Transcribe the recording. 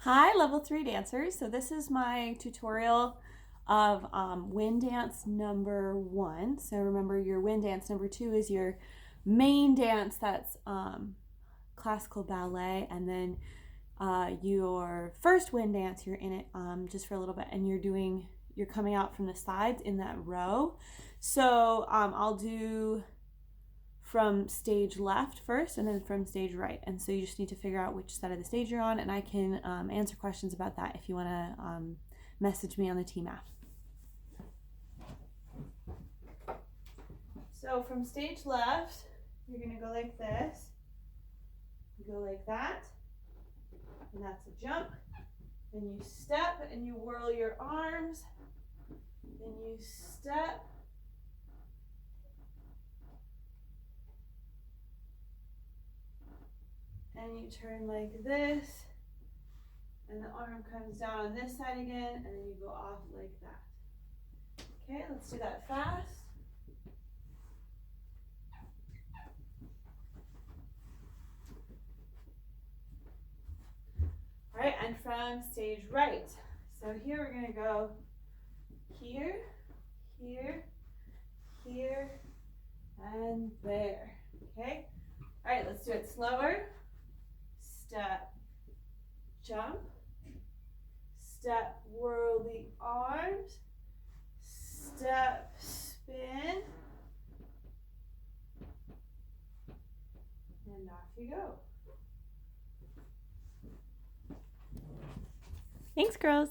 Hi, level 3 dancers. So this is my tutorial of wind dance number 1. So remember, your wind dance number 2 is your main dance, that's classical ballet, and then your first wind dance, you're in it just for a little bit, and you're coming out from the sides in that row. So I'll do from stage left first and then from stage right, and so you just need to figure out which side of the stage you're on, and I can answer questions about that if you want to message me on the team app. So from stage left, you're going to go like this, you go like that, and that's a jump. Then you step and you whirl your arms, then you step, and you turn like this, and the arm comes down on this side again, and then you go off like that. Okay, let's do that fast. All right, and from stage right. So here we're gonna go here, here, here, and there. Okay? All right, let's do it slower. Step, jump, step, whirl the arms, step, spin, and off you go. Thanks, girls.